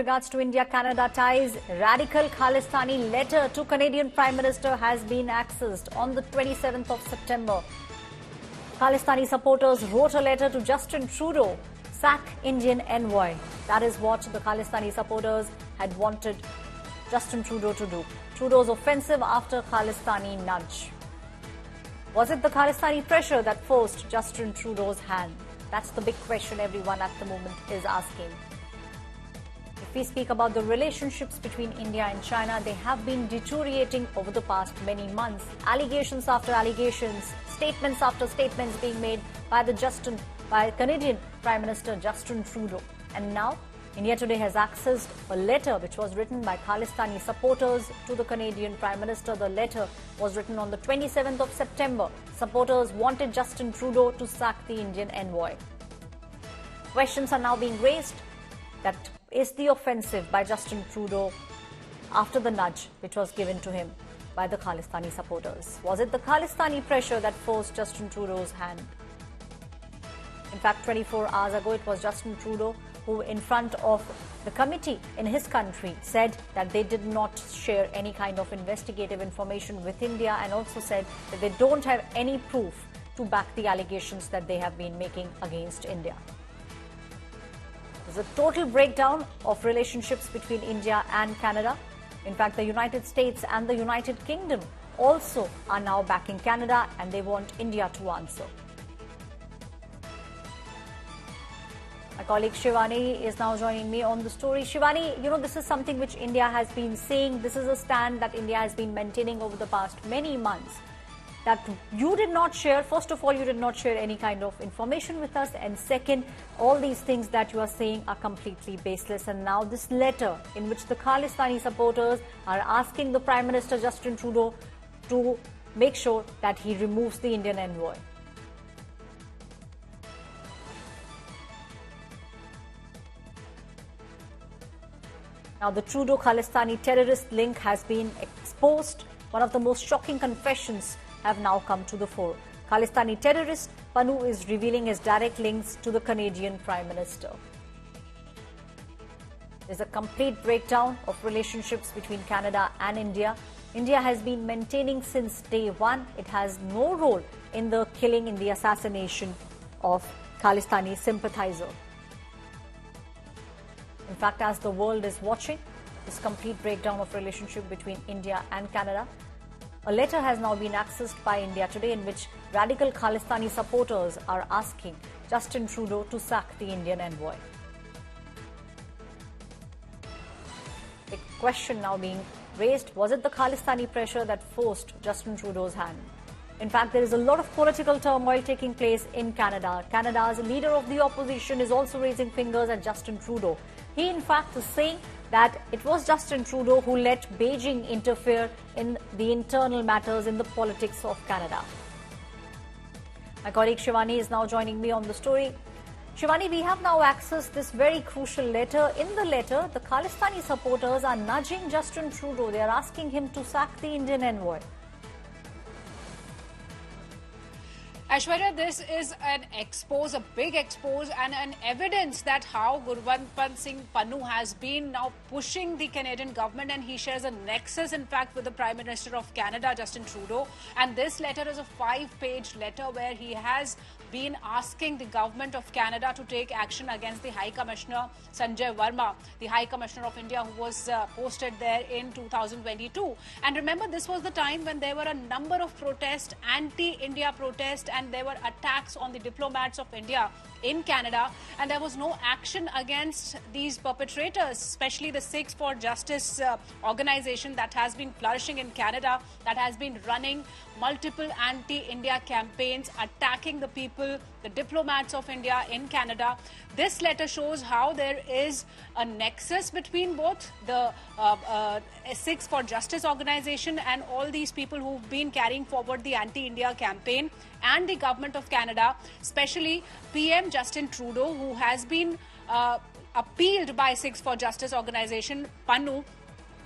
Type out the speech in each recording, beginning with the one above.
regards to India-Canada ties, radical Khalistani letter to Canadian Prime Minister has been accessed on the 27th of September. Khalistani supporters wrote a letter to Justin Trudeau, sack Indian envoy. That is what the Khalistani supporters had wanted Justin Trudeau to do. Trudeau's offensive after Khalistani nudge. Was it the Khalistani pressure that forced Justin Trudeau's hand? That's the big question everyone at the moment is asking. If we speak about the relationships between India and China, they have been deteriorating over the past many months. Allegations after allegations, statements after statements being made by Canadian Prime Minister Justin Trudeau. And now, India today has accessed a letter which was written by Khalistani supporters to the Canadian Prime Minister. The letter was written on the 27th of September. Supporters wanted Justin Trudeau to sack the Indian envoy. Questions are now being raised that is the offensive by Justin Trudeau after the nudge which was given to him by the Khalistani supporters. Was it the Khalistani pressure that forced Justin Trudeau's hand? In fact, 24 hours ago, it was Justin Trudeau who, in front of the committee in his country, said that they did not share any kind of investigative information with India, and also said that they don't have any proof to back the allegations that they have been making against India. There's a total breakdown of relationships between India and Canada. In fact, the United States and the United Kingdom also are now backing Canada, and they want India to answer. My colleague Shivani is now joining me on the story. Shivani, this is something which India has been saying. This is a stand that India has been maintaining over the past many months. That you did not share, first of all, you did not share any kind of information with us. And second, all these things that you are saying are completely baseless. And now this letter in which the Khalistani supporters are asking the Prime Minister Justin Trudeau to make sure that he removes the Indian envoy. Now, the Trudeau-Khalistani terrorist link has been exposed. One of the most shocking confessions have now come to the fore. Khalistani terrorist Panu is revealing his direct links to the Canadian Prime Minister. There's a complete breakdown of relationships between Canada and India. India has been maintaining since day one. It has no role in the killing, in the assassination of Khalistani sympathizer. In fact, as the world is watching this complete breakdown of relationship between India and Canada, a letter has now been accessed by India today in which radical Khalistani supporters are asking Justin Trudeau to sack the Indian envoy. The question now being raised, was it the Khalistani pressure that forced Justin Trudeau's hand? In fact, there is a lot of political turmoil taking place in Canada. Canada's leader of the opposition is also raising fingers at Justin Trudeau. He, in fact, is saying that it was Justin Trudeau who let Beijing interfere in the internal matters in the politics of Canada. My colleague Shivani is now joining me on the story. Shivani, we have now accessed this very crucial letter. In the letter, the Khalistani supporters are nudging Justin Trudeau. They are asking him to sack the Indian envoy. Aishwarya, this is an expose, a big expose, and an evidence that how Gurwantpal Singh Panu has been now pushing the Canadian government, and he shares a nexus, in fact, with the Prime Minister of Canada, Justin Trudeau. And this letter is a 5-page letter where he has been asking the government of Canada to take action against the High Commissioner Sanjay Verma, the High Commissioner of India, who was posted there in 2022. And remember, this was the time when there were a number of protests, anti-India protests, and there were attacks on the diplomats of India in Canada, and there was no action against these perpetrators, especially the Sikhs for Justice organization that has been flourishing in Canada, that has been running multiple anti-India campaigns, attacking the people, the diplomats of India in Canada. This letter shows how there is a nexus between both the Sikhs for Justice organization and all these people who've been carrying forward the anti-India campaign and the government of Canada, especially PM Justin Trudeau, who has been appealed by Sikhs for Justice organization, Panu,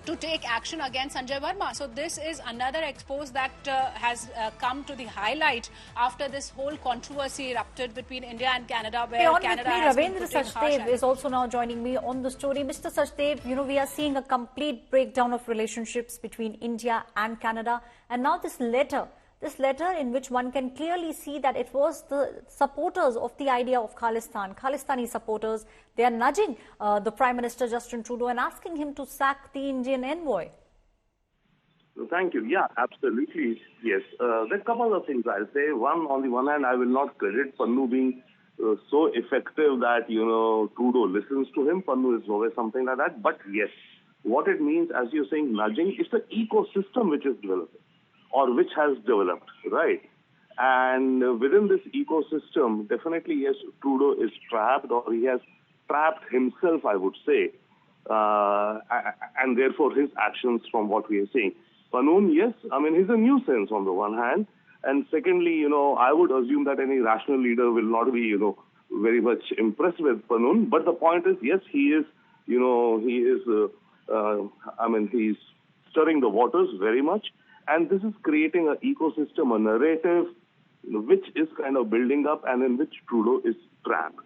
to take action against Sanjay Verma. So this is another expose that has come to the highlight after this whole controversy erupted between India and Canada, where Canada has been Ravindra putting harsh Sachdev is also now joining me on the story. Mr. Sachdev, we are seeing a complete breakdown of relationships between India and Canada. And now this letter in which one can clearly see that it was the supporters of the idea of Khalistani supporters, they are nudging the Prime Minister Justin Trudeau and asking him to sack the Indian envoy. Thank you. Yeah, absolutely. Yes. There are a couple of things I'll say. One, on the one hand, I will not credit Pannu being so effective that, Trudeau listens to him. Pannu is always something like that. But yes, what it means, as you're saying, nudging, it's an ecosystem which is developing, or which has developed, right? And within this ecosystem, definitely, yes, Trudeau is trapped, or he has trapped himself, I would say, and therefore his actions from what we are seeing. Panun, yes, I mean, he's a nuisance on the one hand, and secondly, I would assume that any rational leader will not be, very much impressed with Panun. But the point is, yes, he is, he's stirring the waters very much. And this is creating an ecosystem, a narrative, which is kind of building up and in which Trudeau is trapped.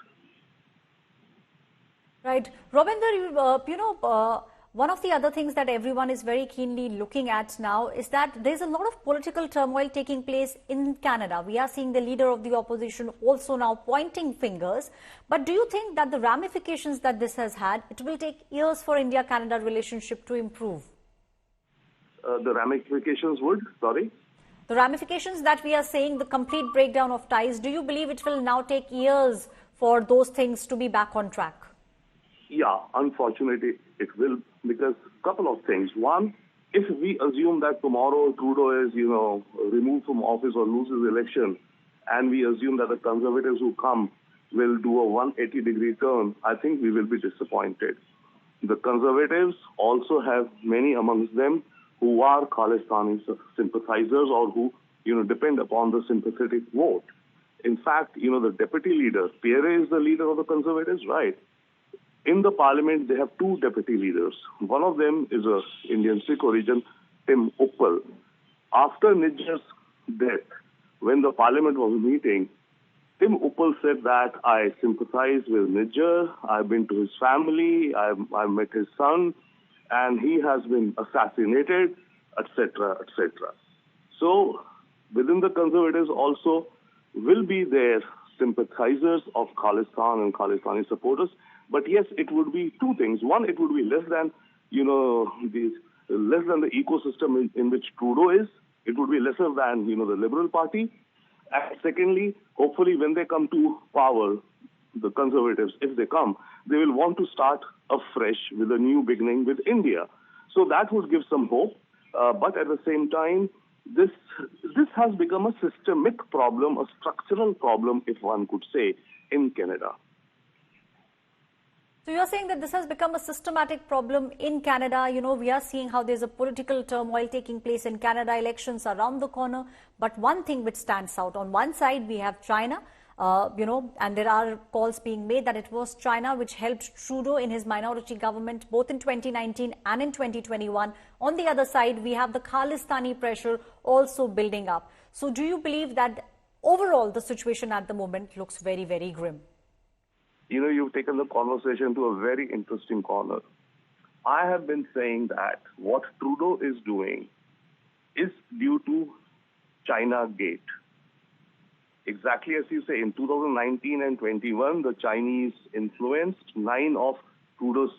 Right. Ravinder, one of the other things that everyone is very keenly looking at now is that there's a lot of political turmoil taking place in Canada. We are seeing the leader of the opposition also now pointing fingers. But do you think that the ramifications that this has had, it will take years for India-Canada relationship to improve? The ramifications would, sorry? The ramifications that we are saying, the complete breakdown of ties, do you believe it will now take years for those things to be back on track? Yeah, unfortunately, it will, because a couple of things. One, if we assume that tomorrow Trudeau is, removed from office or loses election, and we assume that the Conservatives who come will do a 180-degree turn, I think we will be disappointed. The Conservatives also have many amongst them who are Khalistani sympathizers or who, depend upon the sympathetic vote. In fact, the deputy leader, Pierre is the leader of the Conservatives, right? In the parliament, they have two deputy leaders. One of them is an Indian Sikh origin, Tim Uppal. After Nijjar's death, when the parliament was meeting, Tim Uppal said that I sympathize with Nijjar, I've been to his family, I've met his son, and he has been assassinated, etc., etc. So, within the Conservatives also will be their sympathizers of Khalistan and Khalistani supporters. But yes, it would be two things. One, it would be less than, less than the ecosystem in which Trudeau is. It would be lesser than, the Liberal Party. And secondly, hopefully when they come to power, the Conservatives, if they come, they will want to start afresh with a new beginning with India. So that would give some hope. But at the same time, this has become a systemic problem, a structural problem, if one could say, in Canada. So you're saying that this has become a systematic problem in Canada. We are seeing how there's a political turmoil taking place in Canada. Elections are around the corner. But one thing which stands out, on one side, we have China, and there are calls being made that it was China which helped Trudeau in his minority government, both in 2019 and in 2021. On the other side, we have the Khalistani pressure also building up. So do you believe that overall the situation at the moment looks very, very grim? You've taken the conversation to a very interesting corner. I have been saying that what Trudeau is doing is due to China Gate. Exactly as you say, in 2019 and 21, the Chinese influenced 11 of Trudeau's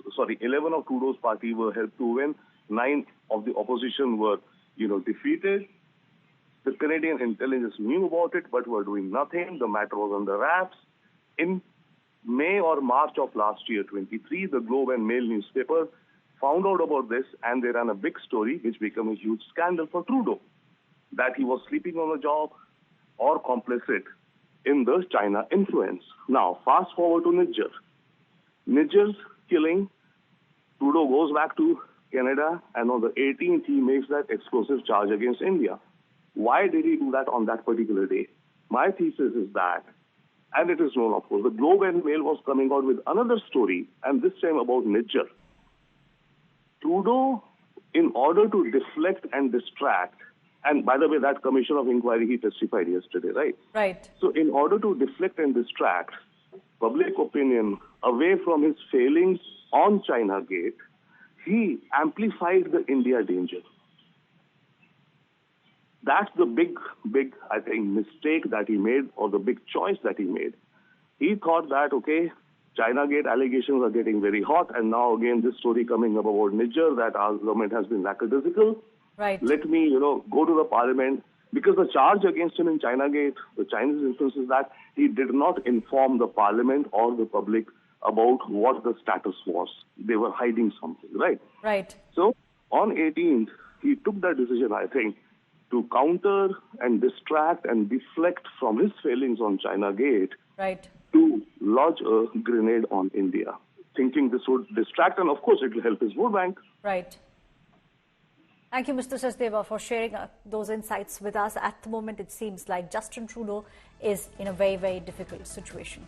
party were helped to win. 9 of the opposition were, defeated. The Canadian intelligence knew about it, but were doing nothing. The matter was under wraps. In May or March of last year, 23, the Globe and Mail newspaper found out about this, and they ran a big story, which became a huge scandal for Trudeau, that he was sleeping on the job or complicit in the China influence. Now, fast forward to Nijjar. Nijjar's killing, Trudeau goes back to Canada, and on the 18th, he makes that explosive charge against India. Why did he do that on that particular day? My thesis is that, and it is known, of course, the Globe and Mail was coming out with another story, and this time about Nijjar. Trudeau in order to deflect and distract, and by the way, that commission of inquiry, he testified yesterday, right? Right. So in order to deflect and distract public opinion away from his failings on China Gate, he amplified the India danger. That's the big, I think, mistake that he made, or the big choice that he made. He thought that, okay, China Gate allegations are getting very hot, and now again this story coming up about Niger, that our government has been lackadaisical. Right. Let me, go to the parliament, because the charge against him in China Gate, the Chinese influence, is that he did not inform the parliament or the public about what the status was. They were hiding something, right? Right. So on 18th, he took that decision, I think, to counter and distract and deflect from his failings on China Gate, Right. to lodge a grenade on India, thinking this would distract, and of course it will help his vote bank. Right. Thank you, Mr. Sachdeva, for sharing those insights with us. At the moment, it seems like Justin Trudeau is in a very, very difficult situation.